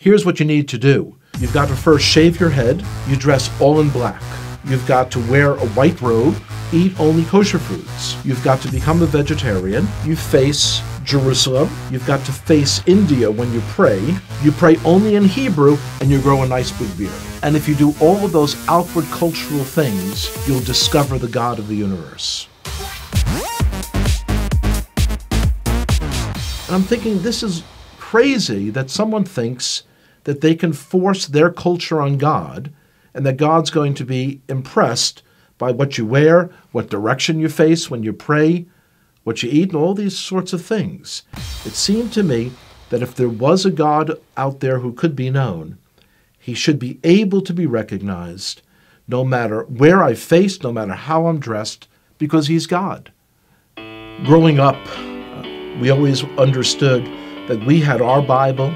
Here's what you need to do. You've got to first shave your head. You dress all in black. You've got to wear a white robe, eat only kosher foods. You've got to become a vegetarian. You face Jerusalem. You've got to face India when you pray. You pray only in Hebrew, and you grow a nice big beard. And if you do all of those outward cultural things, you'll discover the God of the universe. And I'm thinking, this is crazy that someone thinks that they can force their culture on God, and that God's going to be impressed by what you wear, what direction you face when you pray, what you eat, and all these sorts of things. It seemed to me that if there was a God out there who could be known, he should be able to be recognized no matter where I face, no matter how I'm dressed, because he's God. Growing up, we always understood that we had our Bible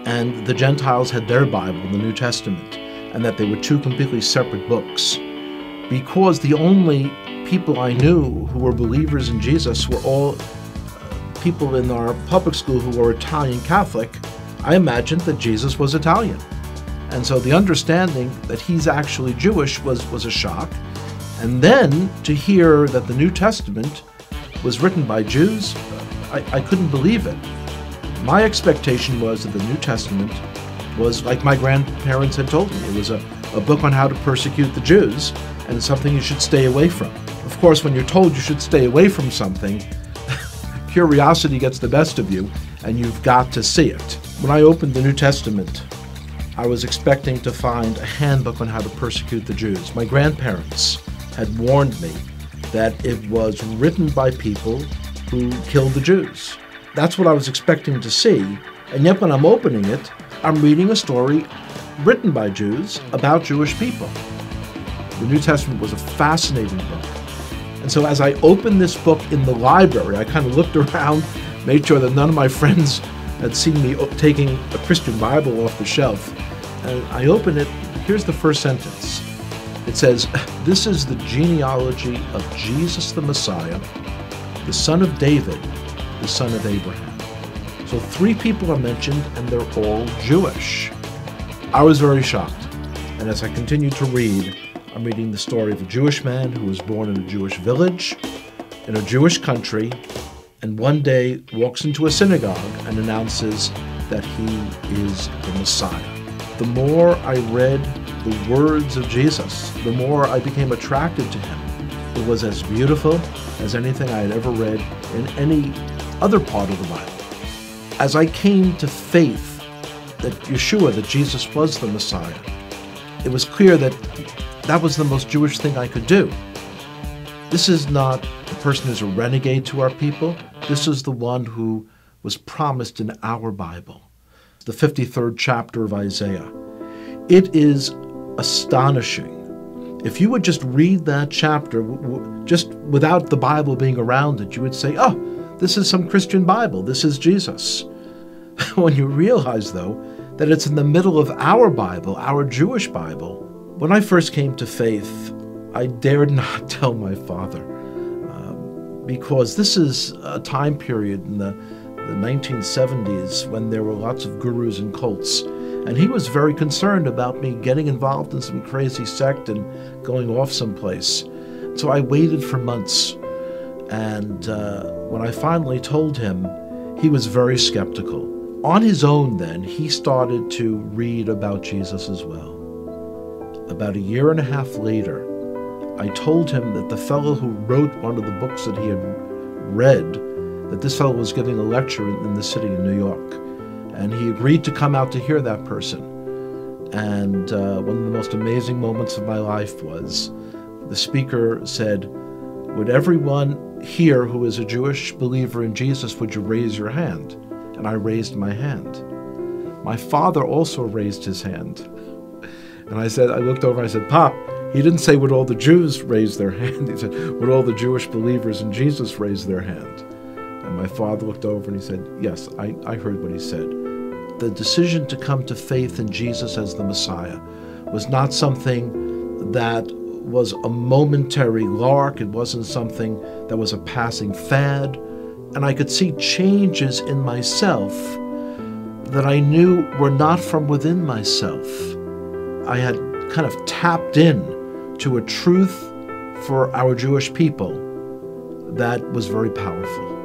and the Gentiles had their Bible, the New Testament, and that they were two completely separate books. Because the only people I knew who were believers in Jesus were all people in our public school who were Italian Catholic, I imagined that Jesus was Italian. And so the understanding that he's actually Jewish was a shock. And then to hear that the New Testament was written by Jews, I couldn't believe it. My expectation was that the New Testament was like my grandparents had told me. It was a book on how to persecute the Jews, and something you should stay away from. Of course, when you're told you should stay away from something, curiosity gets the best of you, and you've got to see it. When I opened the New Testament, I was expecting to find a handbook on how to persecute the Jews. My grandparents had warned me that it was written by people who killed the Jews. That's what I was expecting to see, and yet when I'm opening it, I'm reading a story written by Jews about Jewish people. The New Testament was a fascinating book. And so as I opened this book in the library, I kind of looked around, made sure that none of my friends had seen me taking a Christian Bible off the shelf. And I opened it. Here's the first sentence. It says, "This is the genealogy of Jesus the Messiah, the son of David, the son of Abraham." So 3 people are mentioned, and they're all Jewish. I was very shocked. And as I continued to read, I'm reading the story of a Jewish man who was born in a Jewish village, in a Jewish country, and one day walks into a synagogue and announces that he is the Messiah. The more I read the words of Jesus, the more I became attracted to him. It was as beautiful as anything I had ever read in any other part of the Bible. As I came to faith that Yeshua, that Jesus was the Messiah, it was clear that that was the most Jewish thing I could do. This is not a person who's a renegade to our people. This is the one who was promised in our Bible, the 53rd chapter of Isaiah. It is astonishing. If you would just read that chapter, just without the Bible being around it, you would say, oh, this is some Christian Bible. This is Jesus. When you realize, though, that it's in the middle of our Bible, our Jewish Bible. When I first came to faith, I dared not tell my father, because this is a time period in the 1970s when there were lots of gurus and cults, and he was very concerned about me getting involved in some crazy sect and going off someplace. So I waited for months, and when I finally told him, he was very skeptical. On his own then, he started to read about Jesus as well. About a year and a half later, I told him that the fellow who wrote one of the books that he had read, that this fellow was giving a lecture in the city of New York. And he agreed to come out to hear that person. And one of the most amazing moments of my life was the speaker said, "Would everyone here who is a Jewish believer in Jesus, would you raise your hand?" And I raised my hand. My father also raised his hand. And I looked over and I said, "Pop," he didn't say would all the Jews raise their hand. He said, would all the Jewish believers in Jesus raise their hand? And my father looked over and he said, yes, I heard what he said. The decision to come to faith in Jesus as the Messiah was not something that was a momentary lark. It wasn't something that was a passing fad. And I could see changes in myself that I knew were not from within myself. I had kind of tapped in to a truth for our Jewish people that was very powerful.